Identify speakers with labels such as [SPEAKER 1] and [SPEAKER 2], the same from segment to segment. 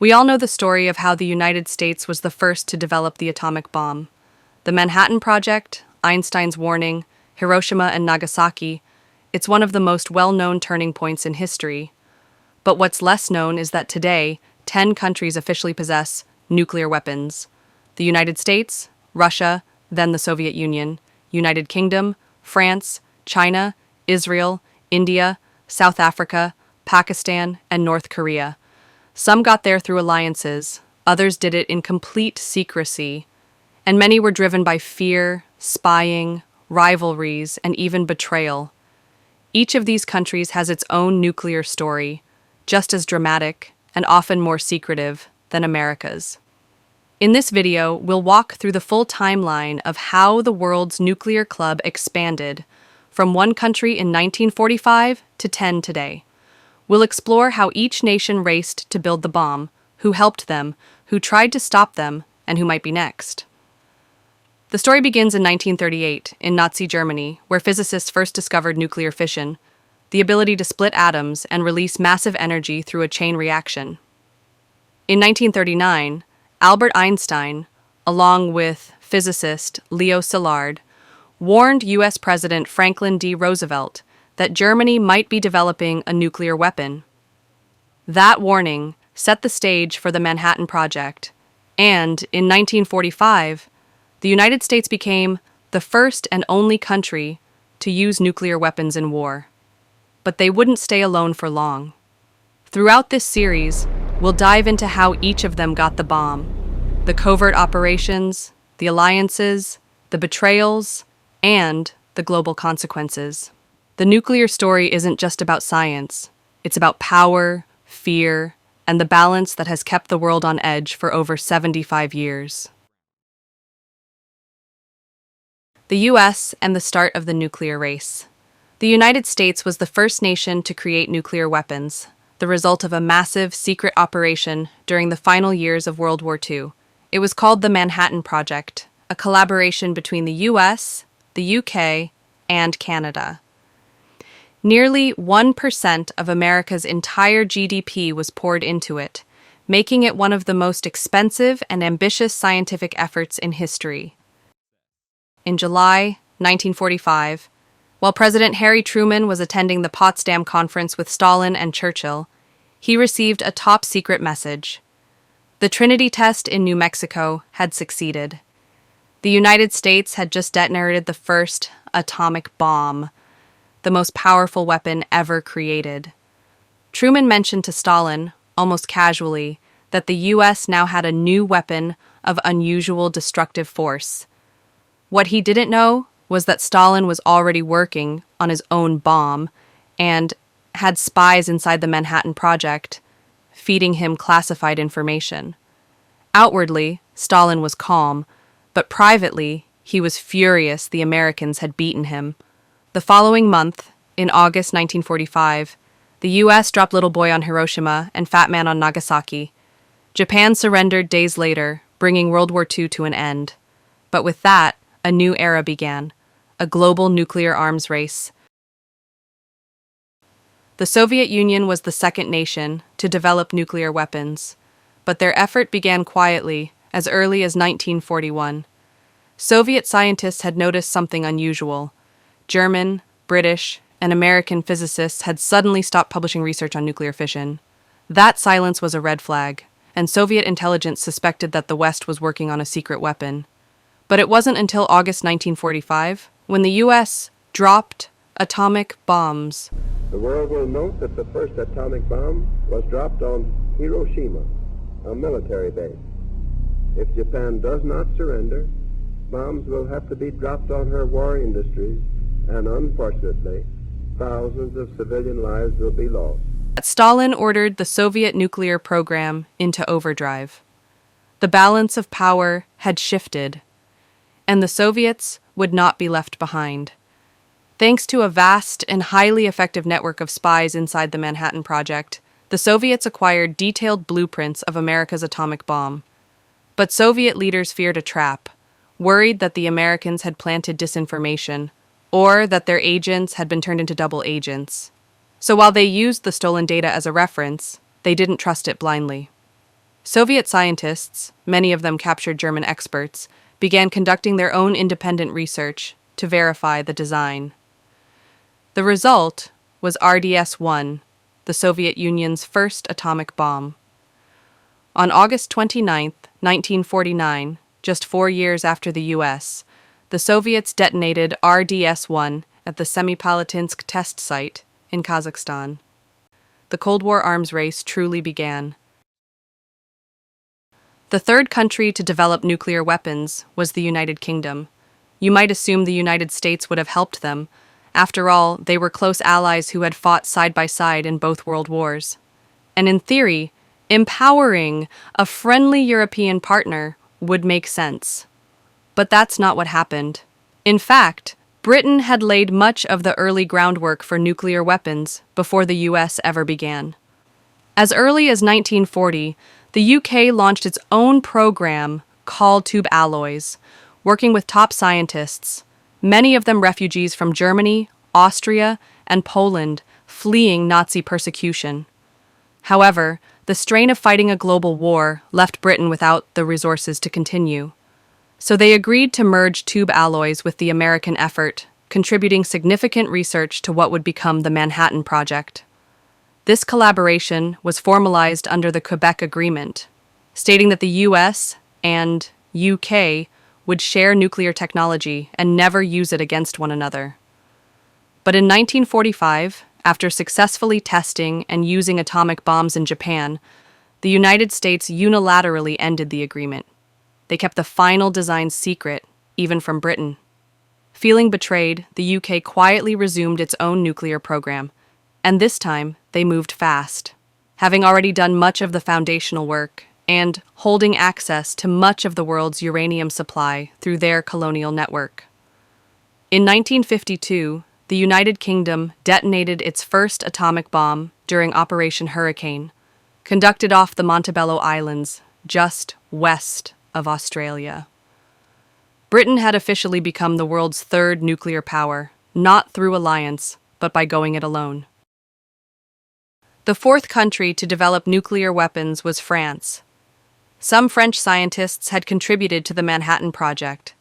[SPEAKER 1] We all know the story of how the United States was the first to develop the atomic bomb. The Manhattan Project, Einstein's warning, Hiroshima and Nagasaki, it's one of the most well-known turning points in history. But what's less known is that today, 10 countries officially possess nuclear weapons. The United States, Russia, then the Soviet Union, United Kingdom, France, China, Israel, India, South Africa, Pakistan, and North Korea. Some got there through alliances, others did it in complete secrecy, and many were driven by fear, spying, rivalries, and even betrayal. Each of these countries has its own nuclear story, just as dramatic and often more secretive than America's. In this video, we'll walk through the full timeline of how the world's nuclear club expanded from one country in 1945 to 10 today. We'll explore how each nation raced to build the bomb, who helped them, who tried to stop them, and who might be next. The story begins in 1938 in Nazi Germany, where physicists first discovered nuclear fission, the ability to split atoms and release massive energy through a chain reaction. In 1939, Albert Einstein, along with physicist Leo Szilard, warned U.S. President Franklin D. Roosevelt that Germany might be developing a nuclear weapon. That warning set the stage for the Manhattan Project, and in 1945, the United States became the first and only country to use nuclear weapons in war. But they wouldn't stay alone for long. Throughout this series, we'll dive into how each of them got the bomb, the covert operations, the alliances, the betrayals, and the global consequences. The nuclear story isn't just about science. It's about power, fear, and the balance that has kept the world on edge for over 75 years. The U.S. and the start of the nuclear race. The United States was the first nation to create nuclear weapons, the result of a massive secret operation during the final years of World War II. It was called the Manhattan Project, a collaboration between the U.S., the U.K., and Canada. Nearly 1% of America's entire GDP was poured into it, making it one of the most expensive and ambitious scientific efforts in history. In July 1945, while President Harry Truman was attending the Potsdam Conference with Stalin and Churchill, he received a top-secret message. The Trinity test in New Mexico had succeeded. The United States had just detonated the first atomic bomb, the most powerful weapon ever created. Truman mentioned to Stalin, almost casually, that the U.S. now had a new weapon of unusual destructive force. What he didn't know was that Stalin was already working on his own bomb and had spies inside the Manhattan Project feeding him classified information. Outwardly, Stalin was calm, but privately, he was furious the Americans had beaten him. The following month, in August 1945, the U.S. dropped Little Boy on Hiroshima and Fat Man on Nagasaki. Japan surrendered days later, bringing World War II to an end. But with that, a new era began, a global nuclear arms race. The Soviet Union was the second nation to develop nuclear weapons, but their effort began quietly as early as 1941. Soviet scientists had noticed something unusual. German, British, and American physicists had suddenly stopped publishing research on nuclear fission. That silence was a red flag, and Soviet intelligence suspected that the West was working on a secret weapon. But it wasn't until August 1945 when the U.S. dropped atomic bombs.
[SPEAKER 2] The world will note that the first atomic bomb was dropped on Hiroshima, a military base. If Japan does not surrender, bombs will have to be dropped on her war industries, and unfortunately, thousands of civilian lives will be lost.
[SPEAKER 1] Stalin ordered the Soviet nuclear program into overdrive. The balance of power had shifted, and the Soviets would not be left behind. Thanks to a vast and highly effective network of spies inside the Manhattan Project, the Soviets acquired detailed blueprints of America's atomic bomb. But Soviet leaders feared a trap, worried that the Americans had planted disinformation, or that their agents had been turned into double agents. So while they used the stolen data as a reference, they didn't trust it blindly. Soviet scientists, many of them captured German experts, began conducting their own independent research to verify the design. The result was RDS-1, the Soviet Union's first atomic bomb. On August 29, 1949, just 4 years after the U.S., the Soviets detonated RDS-1 at the Semipalatinsk test site in Kazakhstan. The Cold War arms race truly began. The third country to develop nuclear weapons was the United Kingdom. You might assume the United States would have helped them. After all, they were close allies who had fought side by side in both world wars. And in theory, empowering a friendly European partner would make sense. But that's not what happened. In fact, Britain had laid much of the early groundwork for nuclear weapons before the US ever began. As early as 1940, the UK launched its own program called Tube Alloys, working with top scientists, many of them refugees from Germany, Austria, and Poland, fleeing Nazi persecution. However, the strain of fighting a global war left Britain without the resources to continue. So they agreed to merge Tube Alloys with the American effort, contributing significant research to what would become the Manhattan Project. This collaboration was formalized under the Quebec Agreement, stating that the US and UK would share nuclear technology and never use it against one another. But in 1945, after successfully testing and using atomic bombs in Japan, the United States unilaterally ended the agreement. They kept the final design secret, even from Britain. Feeling betrayed, the UK quietly resumed its own nuclear program, and this time they moved fast, having already done much of the foundational work and holding access to much of the world's uranium supply through their colonial network. In 1952, the United Kingdom detonated its first atomic bomb during Operation Hurricane, conducted off the Montebello Islands, just west of Australia. Britain had officially become the world's third nuclear power, not through alliance, but by going it alone. The fourth country to develop nuclear weapons was France. Some French scientists had contributed to the Manhattan Project,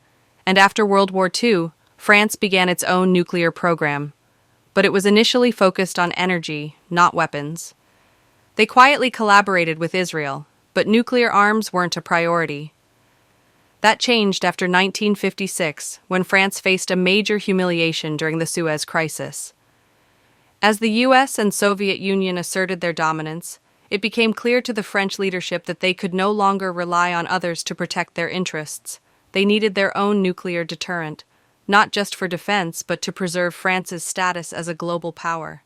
[SPEAKER 1] and after World War II, France began its own nuclear program, but it was initially focused on energy, not weapons. They quietly collaborated with Israel, but nuclear arms weren't a priority. That changed after 1956, when France faced a major humiliation during the Suez Crisis. As the US and Soviet Union asserted their dominance, it became clear to the French leadership that they could no longer rely on others to protect their interests. They needed their own nuclear deterrent, not just for defense, but to preserve France's status as a global power.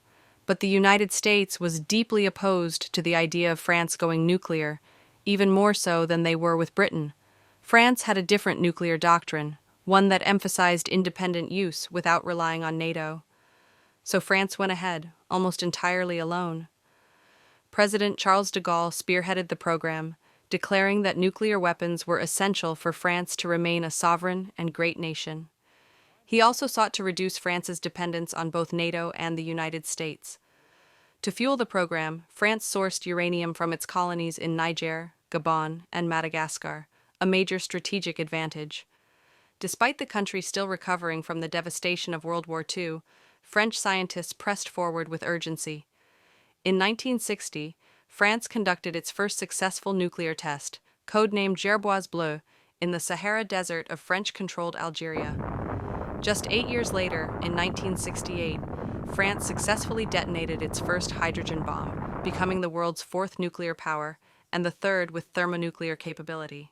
[SPEAKER 1] But the United States was deeply opposed to the idea of France going nuclear, even more so than they were with Britain. France had a different nuclear doctrine, one that emphasized independent use without relying on NATO. So France went ahead, almost entirely alone. President Charles de Gaulle spearheaded the program, declaring that nuclear weapons were essential for France to remain a sovereign and great nation. He also sought to reduce France's dependence on both NATO and the United States. To fuel the program, France sourced uranium from its colonies in Niger, Gabon, and Madagascar, a major strategic advantage. Despite the country still recovering from the devastation of World War II, French scientists pressed forward with urgency. In 1960, France conducted its first successful nuclear test, codenamed Gerboise Bleue, in the Sahara Desert of French-controlled Algeria. Just 8 years later, in 1968, France successfully detonated its first hydrogen bomb, becoming the world's fourth nuclear power and the third with thermonuclear capability.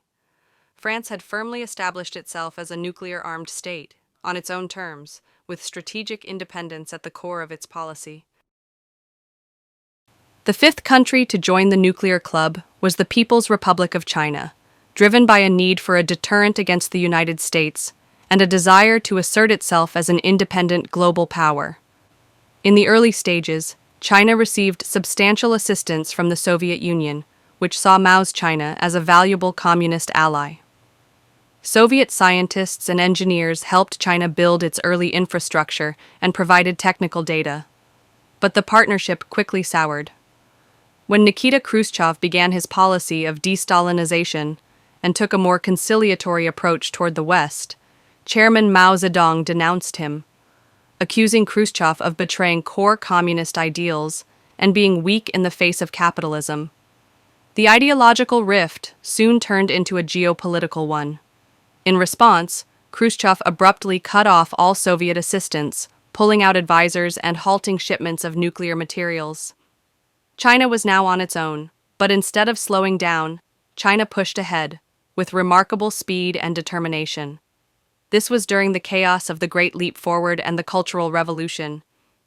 [SPEAKER 1] France had firmly established itself as a nuclear-armed state, on its own terms, with strategic independence at the core of its policy. The fifth country to join the nuclear club was the People's Republic of China, driven by a need for a deterrent against the United States and a desire to assert itself as an independent global power. In the early stages, China received substantial assistance from the Soviet Union, which saw Mao's China as a valuable communist ally. Soviet scientists and engineers helped China build its early infrastructure and provided technical data. But the partnership quickly soured. When Nikita Khrushchev began his policy of de-Stalinization and took a more conciliatory approach toward the West, Chairman Mao Zedong denounced him, accusing Khrushchev of betraying core communist ideals and being weak in the face of capitalism. The ideological rift soon turned into a geopolitical one. In response, Khrushchev abruptly cut off all Soviet assistance, pulling out advisors and halting shipments of nuclear materials. China was now on its own, but instead of slowing down, China pushed ahead, with remarkable speed and determination. This was during the chaos of the Great Leap Forward and the Cultural Revolution,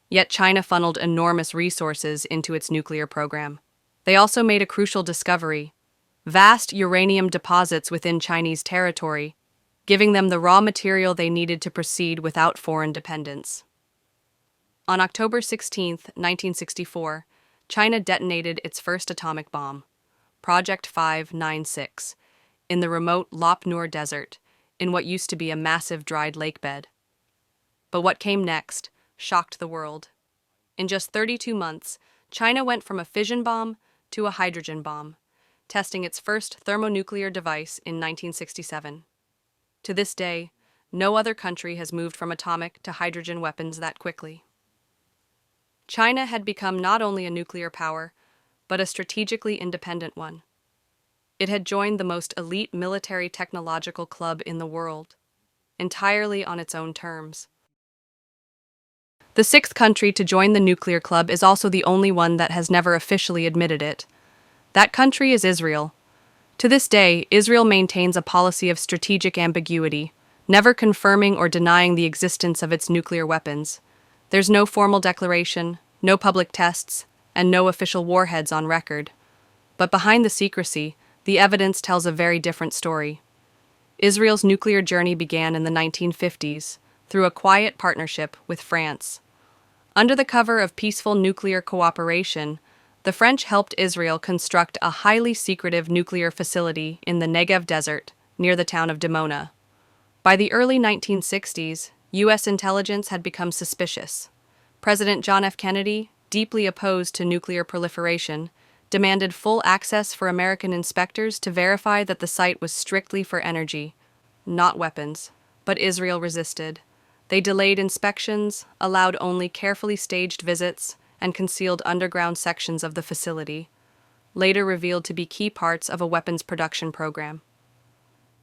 [SPEAKER 1] yet China funneled enormous resources into its nuclear program. They also made a crucial discovery: vast uranium deposits within Chinese territory, giving them the raw material they needed to proceed without foreign dependence. On October 16, 1964, China detonated its first atomic bomb, Project 596, in the remote Lop Nur Desert, in what used to be a massive dried lakebed. But what came next shocked the world. In just 32 months, China went from a fission bomb to a hydrogen bomb, testing its first thermonuclear device in 1967. To this day, no other country has moved from atomic to hydrogen weapons that quickly. China had become not only a nuclear power, but a strategically independent one. It had joined the most elite military technological club in the world, entirely on its own terms. The sixth country to join the nuclear club is also the only one that has never officially admitted it. That country is Israel. To this day, Israel maintains a policy of strategic ambiguity, never confirming or denying the existence of its nuclear weapons. There's no formal declaration, no public tests, and no official warheads on record. But behind the secrecy, the evidence tells a very different story. Israel's nuclear journey began in the 1950s through a quiet partnership with France. Under the cover of peaceful nuclear cooperation, the French helped Israel construct a highly secretive nuclear facility in the Negev Desert near the town of Dimona. By the early 1960s, U.S. intelligence had become suspicious. President John F. Kennedy, deeply opposed to nuclear proliferation, demanded full access for American inspectors to verify that the site was strictly for energy, not weapons. But Israel resisted. They delayed inspections, allowed only carefully staged visits, and concealed underground sections of the facility, later revealed to be key parts of a weapons production program.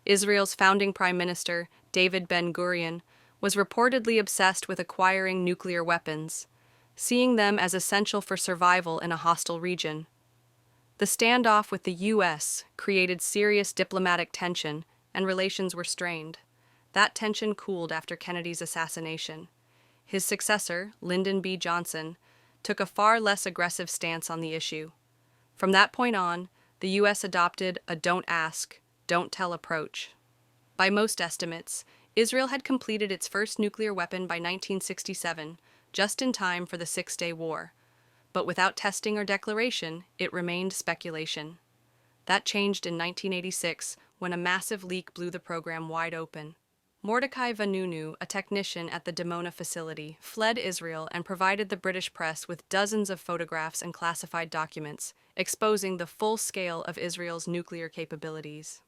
[SPEAKER 1] Israel's founding Prime Minister, David Ben-Gurion, was reportedly obsessed with acquiring nuclear weapons, seeing them as essential for survival in a hostile region. The standoff with the U.S. created serious diplomatic tension, and relations were strained. That tension cooled after Kennedy's assassination. His successor, Lyndon B. Johnson, took a far less aggressive stance on the issue. From that point on, the U.S. adopted a don't ask, don't tell approach. By most estimates, Israel had completed its first nuclear weapon by 1967, just in time for the Six-Day War. But without testing or declaration, it remained speculation. That changed in 1986 when a massive leak blew the program wide open. Mordecai Vanunu, a technician at the Dimona facility, fled Israel and provided the British press with dozens of photographs and classified documents, exposing the full scale of Israel's nuclear capabilities.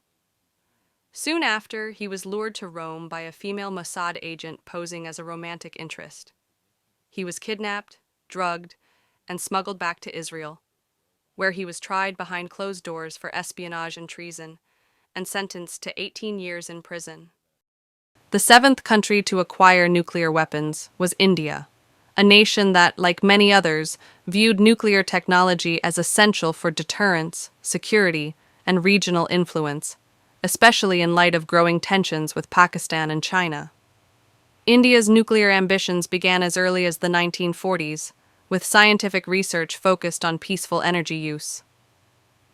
[SPEAKER 1] Soon after, he was lured to Rome by a female Mossad agent posing as a romantic interest. He was kidnapped, drugged, and smuggled back to Israel, where he was tried behind closed doors for espionage and treason, and sentenced to 18 years in prison. The seventh country to acquire nuclear weapons was India, a nation that, like many others, viewed nuclear technology as essential for deterrence, security, and regional influence, especially in light of growing tensions with Pakistan and China. India's nuclear ambitions began as early as the 1940s, with scientific research focused on peaceful energy use.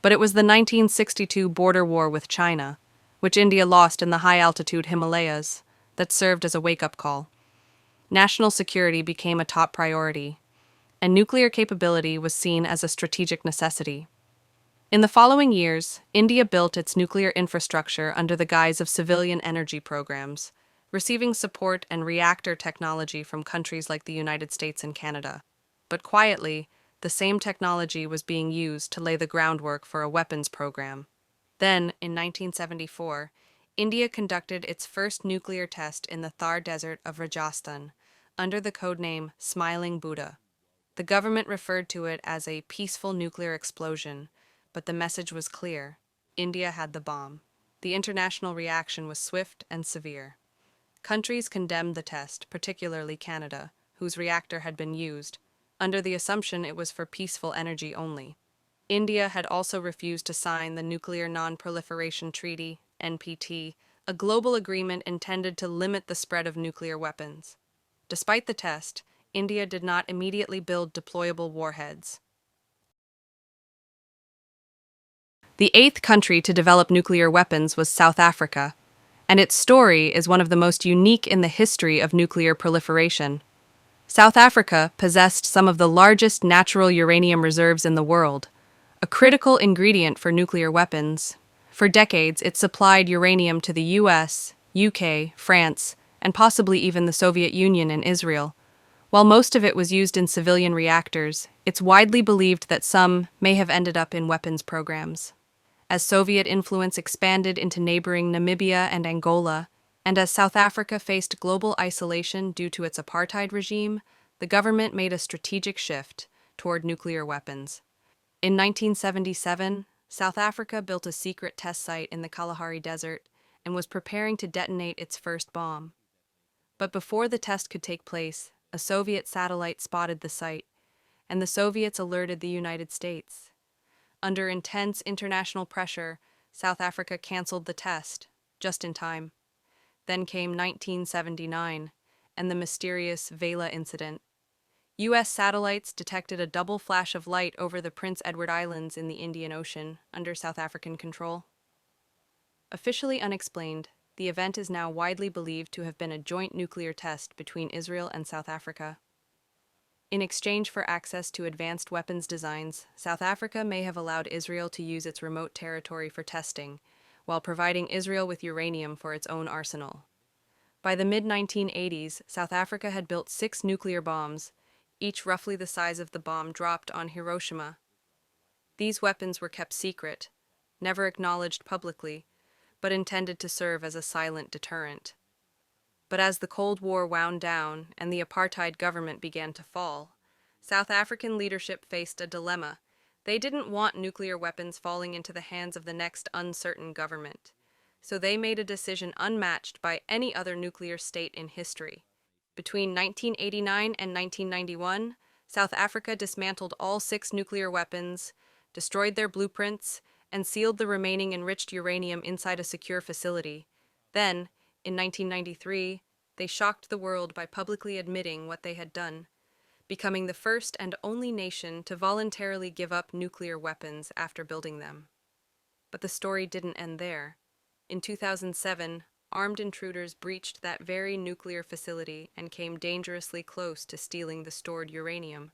[SPEAKER 1] But it was the 1962 border war with China, which India lost in the high-altitude Himalayas, that served as a wake-up call. National security became a top priority, and nuclear capability was seen as a strategic necessity. In the following years, India built its nuclear infrastructure under the guise of civilian energy programs, receiving support and reactor technology from countries like the United States and Canada. But quietly, the same technology was being used to lay the groundwork for a weapons program. Then, in 1974, India conducted its first nuclear test in the Thar Desert of Rajasthan, under the codename Smiling Buddha. The government referred to it as a peaceful nuclear explosion, but the message was clear: India had the bomb. The international reaction was swift and severe. Countries condemned the test, particularly Canada, whose reactor had been used, under the assumption it was for peaceful energy only. India had also refused to sign the Nuclear Non-Proliferation Treaty, NPT, a global agreement intended to limit the spread of nuclear weapons. Despite the test, India did not immediately build deployable warheads. The eighth country to develop nuclear weapons was South Africa, and its story is one of the most unique in the history of nuclear proliferation. South Africa possessed some of the largest natural uranium reserves in the world, a critical ingredient for nuclear weapons. For decades, it supplied uranium to the US, UK, France, and possibly even the Soviet Union and Israel. While most of it was used in civilian reactors, it's widely believed that some may have ended up in weapons programs. As Soviet influence expanded into neighboring Namibia and Angola, and as South Africa faced global isolation due to its apartheid regime, the government made a strategic shift toward nuclear weapons. In 1977, South Africa built a secret test site in the Kalahari Desert and was preparing to detonate its first bomb. But before the test could take place, a Soviet satellite spotted the site, and the Soviets alerted the United States. Under intense international pressure, South Africa canceled the test, just in time. Then came 1979, and the mysterious Vela incident. U.S. satellites detected a double flash of light over the Prince Edward Islands in the Indian Ocean, under South African control. Officially unexplained, the event is now widely believed to have been a joint nuclear test between Israel and South Africa. In exchange for access to advanced weapons designs, South Africa may have allowed Israel to use its remote territory for testing, while providing Israel with uranium for its own arsenal. By the mid-1980s, South Africa had built 6 nuclear bombs, each roughly the size of the bomb dropped on Hiroshima. These weapons were kept secret, never acknowledged publicly, but intended to serve as a silent deterrent. But as the Cold War wound down and the apartheid government began to fall, South African leadership faced a dilemma. They didn't want nuclear weapons falling into the hands of the next uncertain government, so they made a decision unmatched by any other nuclear state in history. Between 1989 and 1991, South Africa dismantled all 6 nuclear weapons, destroyed their blueprints, and sealed the remaining enriched uranium inside a secure facility. Then, in 1993, they shocked the world by publicly admitting what they had done, becoming the first and only nation to voluntarily give up nuclear weapons after building them. But the story didn't end there. In 2007, armed intruders breached that very nuclear facility and came dangerously close to stealing the stored uranium.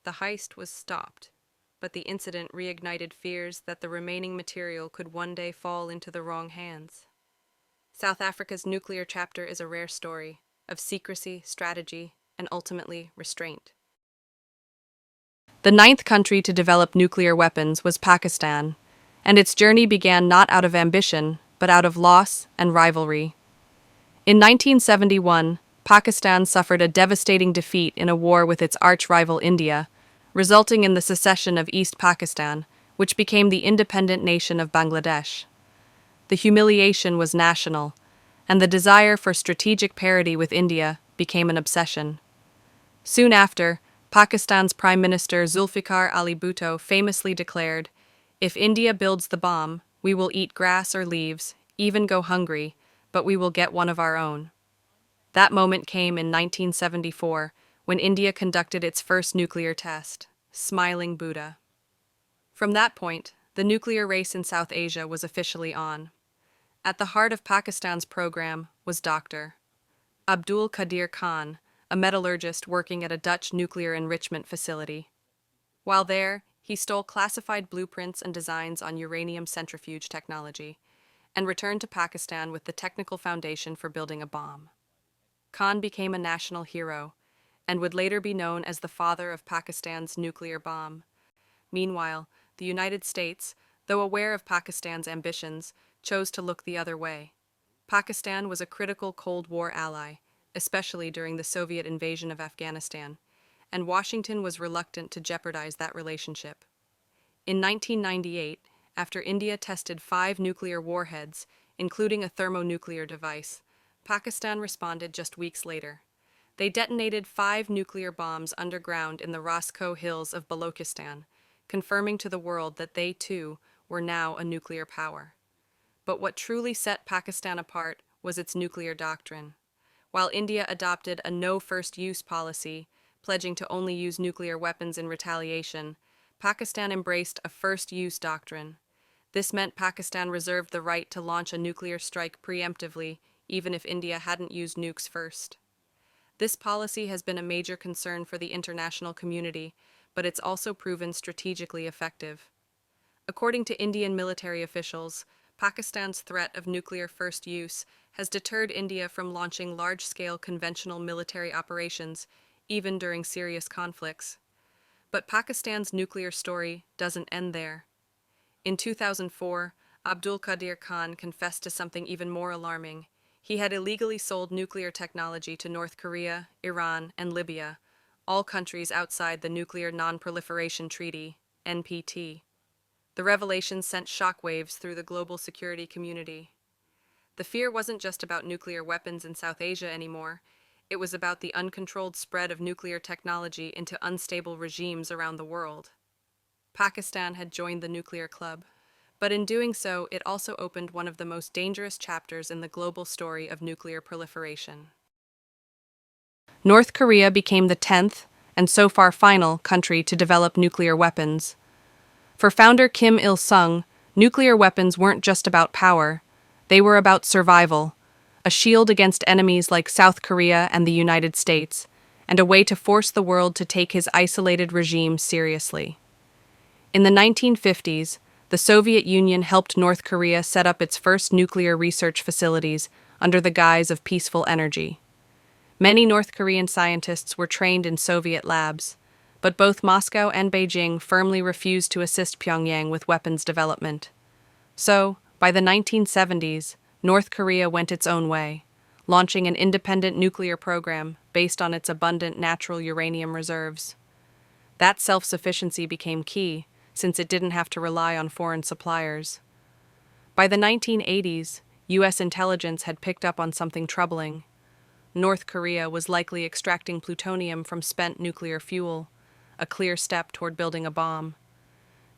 [SPEAKER 1] The heist was stopped, but the incident reignited fears that the remaining material could one day fall into the wrong hands. South Africa's nuclear chapter is a rare story of secrecy, strategy, and ultimately restraint. The 9th country to develop nuclear weapons was Pakistan, and its journey began not out of ambition, but out of loss and rivalry. In 1971, Pakistan suffered a devastating defeat in a war with its arch-rival India, resulting in the secession of East Pakistan, which became the independent nation of Bangladesh. The humiliation was national, and the desire for strategic parity with India became an obsession. Soon after, Pakistan's Prime Minister Zulfikar Ali Bhutto famously declared, "If India builds the bomb, we will eat grass or leaves, even go hungry, but we will get one of our own." That moment came in 1974, when India conducted its first nuclear test, Smiling Buddha. From that point, the nuclear race in South Asia was officially on. At the heart of Pakistan's program was Dr. Abdul Qadir Khan, a metallurgist working at a Dutch nuclear enrichment facility. While there, he stole classified blueprints and designs on uranium centrifuge technology, and returned to Pakistan with the technical foundation for building a bomb. Khan became a national hero, and would later be known as the father of Pakistan's nuclear bomb. Meanwhile, the United States, though aware of Pakistan's ambitions, chose to look the other way. Pakistan was a critical Cold War ally, especially during the Soviet invasion of Afghanistan, and Washington was reluctant to jeopardize that relationship. In 1998, after India tested 5 nuclear warheads, including a thermonuclear device, Pakistan responded just weeks later. They detonated 5 nuclear bombs underground in the Roscoe Hills of Balochistan, confirming to the world that they, too, were now a nuclear power. But what truly set Pakistan apart was its nuclear doctrine. While India adopted a no-first-use policy, pledging to only use nuclear weapons in retaliation, Pakistan embraced a first-use doctrine. This meant Pakistan reserved the right to launch a nuclear strike preemptively, even if India hadn't used nukes first. This policy has been a major concern for the international community, but it's also proven strategically effective. According to Indian military officials, Pakistan's threat of nuclear first use has deterred India from launching large-scale conventional military operations, even during serious conflicts. But Pakistan's nuclear story doesn't end there. In 2004, Abdul Qadir Khan confessed to something even more alarming. He had illegally sold nuclear technology to North Korea, Iran, and Libya, all countries outside the Nuclear Non-Proliferation Treaty, NPT. The revelation sent shockwaves through the global security community. The fear wasn't just about nuclear weapons in South Asia anymore. It was about the uncontrolled spread of nuclear technology into unstable regimes around the world. Pakistan had joined the nuclear club, but in doing so, it also opened one of the most dangerous chapters in the global story of nuclear proliferation. North Korea became the 10th, and so far final, country to develop nuclear weapons. For founder Kim Il-sung, nuclear weapons weren't just about power, they were about survival, a shield against enemies like South Korea and the United States, and a way to force the world to take his isolated regime seriously. In the 1950s, the Soviet Union helped North Korea set up its first nuclear research facilities under the guise of peaceful energy. Many North Korean scientists were trained in Soviet labs, but both Moscow and Beijing firmly refused to assist Pyongyang with weapons development. So, by the 1970s, North Korea went its own way, launching an independent nuclear program based on its abundant natural uranium reserves. That self-sufficiency became key, since it didn't have to rely on foreign suppliers. By the 1980s, U.S. intelligence had picked up on something troubling. North Korea was likely extracting plutonium from spent nuclear fuel, a clear step toward building a bomb.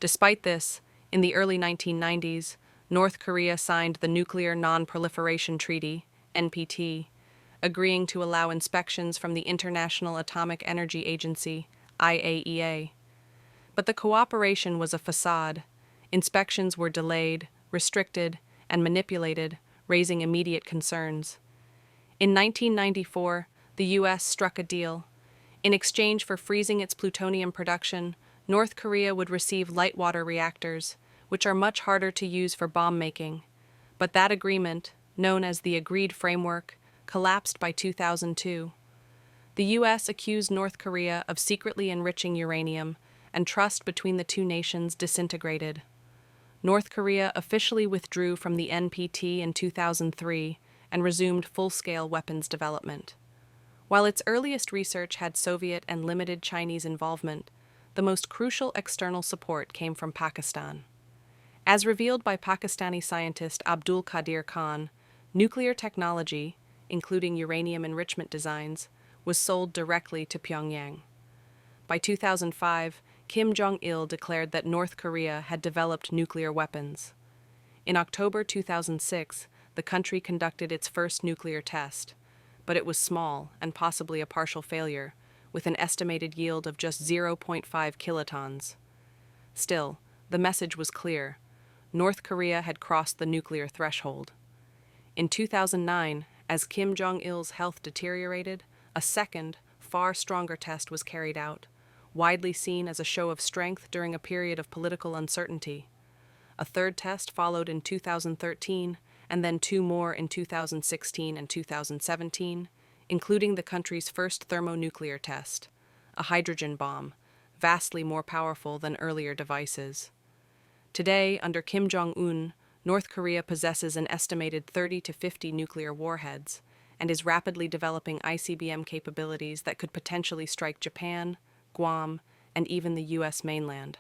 [SPEAKER 1] Despite this, in the early 1990s, North Korea signed the Nuclear Non-Proliferation Treaty, NPT, agreeing to allow inspections from the International Atomic Energy Agency, IAEA. But the cooperation was a facade. Inspections were delayed, restricted, and manipulated, raising immediate concerns. In 1994, the U.S. struck a deal. In exchange for freezing its plutonium production, North Korea would receive light water reactors, which are much harder to use for bomb making. But that agreement, known as the Agreed Framework, collapsed by 2002. The U.S. accused North Korea of secretly enriching uranium, and trust between the two nations disintegrated. North Korea officially withdrew from the NPT in 2003 and resumed full-scale weapons development. While its earliest research had Soviet and limited Chinese involvement, the most crucial external support came from Pakistan. As revealed by Pakistani scientist Abdul Qadir Khan, nuclear technology, including uranium enrichment designs, was sold directly to Pyongyang. By 2005, Kim Jong-il declared that North Korea had developed nuclear weapons. In October 2006, the country conducted its first nuclear test, but it was small and possibly a partial failure, with an estimated yield of just 0.5 kilotons. Still, the message was clear. North Korea had crossed the nuclear threshold. In 2009, as Kim Jong-il's health deteriorated, a second, far stronger test was carried out, widely seen as a show of strength during a period of political uncertainty. A third test followed in 2013, and then 2 more in 2016 and 2017, including the country's first thermonuclear test, a hydrogen bomb, vastly more powerful than earlier devices. Today, under Kim Jong-un, North Korea possesses an estimated 30 to 50 nuclear warheads and is rapidly developing ICBM capabilities that could potentially strike Japan, Guam, and even the U.S. mainland.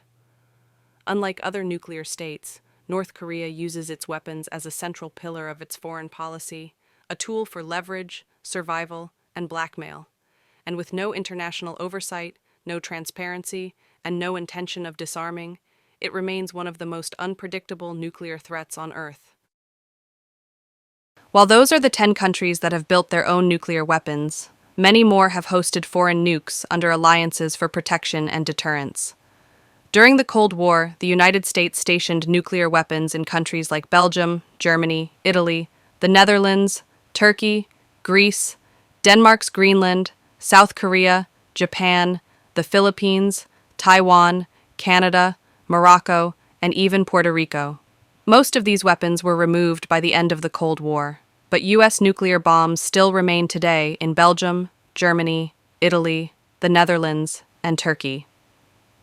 [SPEAKER 1] Unlike other nuclear states, North Korea uses its weapons as a central pillar of its foreign policy, a tool for leverage, survival, and blackmail. And with no international oversight, no transparency, and no intention of disarming, it remains one of the most unpredictable nuclear threats on Earth. While those are the 10 countries that have built their own nuclear weapons, many more have hosted foreign nukes under alliances for protection and deterrence. During the Cold War, the United States stationed nuclear weapons in countries like Belgium, Germany, Italy, the Netherlands, Turkey, Greece, Denmark's Greenland, South Korea, Japan, the Philippines, Taiwan, Canada, Morocco, and even Puerto Rico. Most of these weapons were removed by the end of the Cold War, but U.S. nuclear bombs still remain today in Belgium, Germany, Italy, the Netherlands, and Turkey.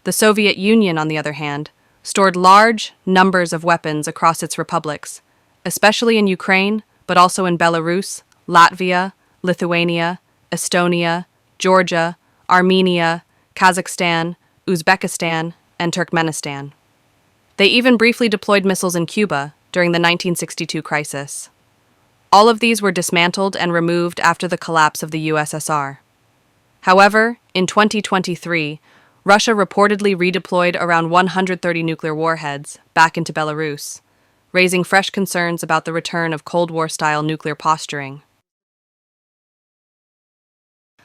[SPEAKER 1] The Soviet Union, on the other hand, stored large numbers of weapons across its republics, especially in Ukraine, but also in Belarus, Latvia, Lithuania, Estonia, Georgia, Armenia, Kazakhstan, Uzbekistan, and Turkmenistan. They even briefly deployed missiles in Cuba during the 1962 crisis. All of these were dismantled and removed after the collapse of the USSR. However, in 2023, Russia reportedly redeployed around 130 nuclear warheads back into Belarus, raising fresh concerns about the return of Cold War-style nuclear posturing.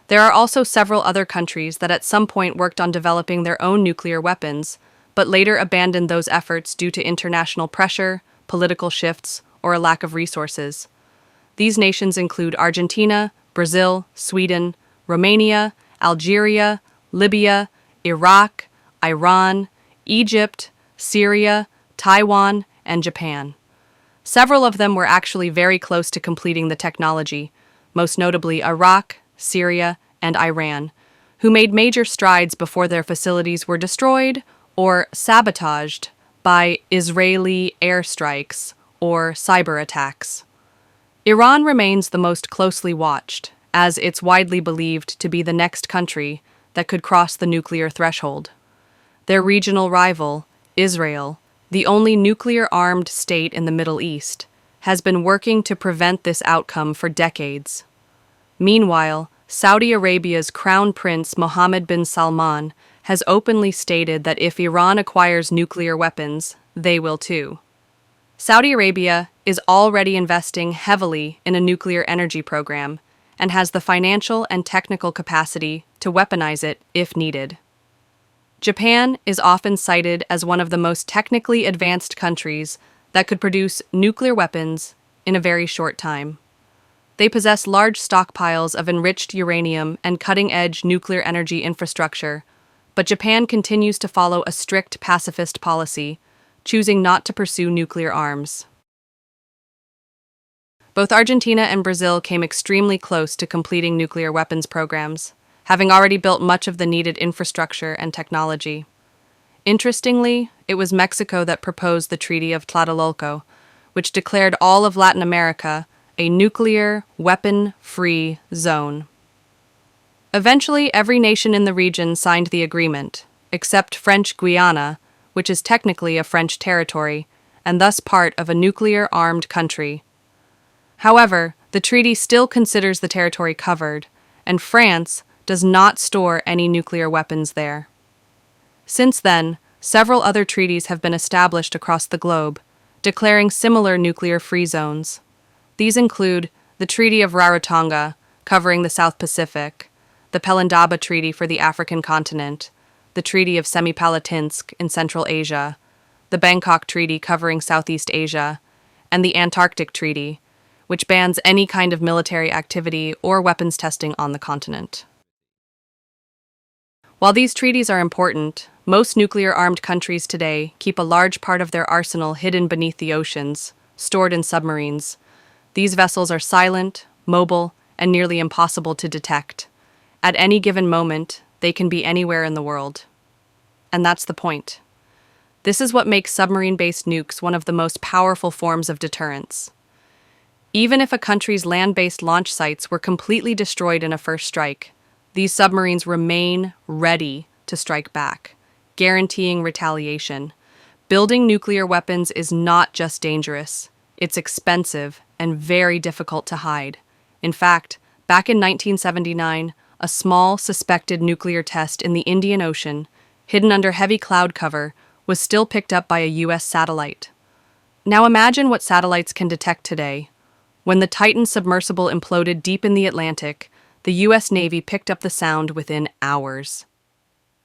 [SPEAKER 1] There are also several other countries that at some point worked on developing their own nuclear weapons, but later abandoned those efforts due to international pressure, political shifts, or a lack of resources. These nations include Argentina, Brazil, Sweden, Romania, Algeria, Libya, Iraq, Iran, Egypt, Syria, Taiwan, and Japan. Several of them were actually very close to completing the technology, most notably Iraq, Syria, and Iran, who made major strides before their facilities were destroyed or sabotaged by Israeli airstrikes or cyber attacks. Iran remains the most closely watched, as it's widely believed to be the next country that could cross the nuclear threshold. Their regional rival, Israel, the only nuclear-armed state in the Middle East, has been working to prevent this outcome for decades. Meanwhile, Saudi Arabia's Crown Prince Mohammed bin Salman has openly stated that if Iran acquires nuclear weapons, they will too. Saudi Arabia is already investing heavily in a nuclear energy program and has the financial and technical capacity to weaponize it if needed. Japan is often cited as one of the most technically advanced countries that could produce nuclear weapons in a very short time. They possess large stockpiles of enriched uranium and cutting-edge nuclear energy infrastructure, but Japan continues to follow a strict pacifist policy, choosing not to pursue nuclear arms. Both Argentina and Brazil came extremely close to completing nuclear weapons programs, having already built much of the needed infrastructure and technology. Interestingly, it was Mexico that proposed the Treaty of Tlatelolco, which declared all of Latin America a nuclear, weapon-free zone. Eventually, every nation in the region signed the agreement, except French Guiana, which is technically a French territory, and thus part of a nuclear-armed country. However, the treaty still considers the territory covered, and France does not store any nuclear weapons there. Since then, several other treaties have been established across the globe, declaring similar nuclear-free zones. These include the Treaty of Rarotonga, covering the South Pacific, the Pelindaba Treaty for the African continent, the Treaty of Semipalatinsk in Central Asia, the Bangkok Treaty covering Southeast Asia, and the Antarctic Treaty, which bans any kind of military activity or weapons testing on the continent. While these treaties are important, most nuclear-armed countries today keep a large part of their arsenal hidden beneath the oceans, stored in submarines. These vessels are silent, mobile, and nearly impossible to detect. At any given moment, they can be anywhere in the world. And that's the point. This is what makes submarine-based nukes one of the most powerful forms of deterrence. Even if a country's land-based launch sites were completely destroyed in a first strike, these submarines remain ready to strike back, guaranteeing retaliation. Building nuclear weapons is not just dangerous, it's expensive and very difficult to hide. In fact, back in 1979, a small suspected nuclear test in the Indian Ocean, hidden under heavy cloud cover, was still picked up by a U.S. satellite. Now imagine what satellites can detect today. When the Titan submersible imploded deep in the Atlantic, the U.S. Navy picked up the sound within hours.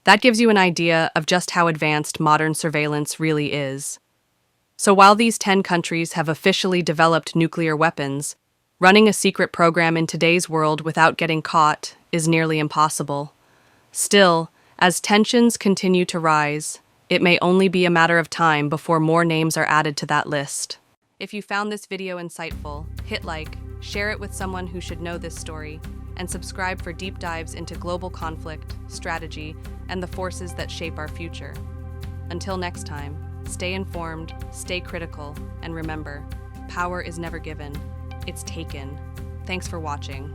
[SPEAKER 1] That gives you an idea of just how advanced modern surveillance really is. So while these 10 countries have officially developed nuclear weapons, running a secret program in today's world without getting caught is nearly impossible. Still, as tensions continue to rise, it may only be a matter of time before more names are added to that list. If you found this video insightful, hit like, share it with someone who should know this story, and subscribe for deep dives into global conflict, strategy, and the forces that shape our future. Until next time, stay informed, stay critical, and remember, power is never given, it's taken. Thanks for watching.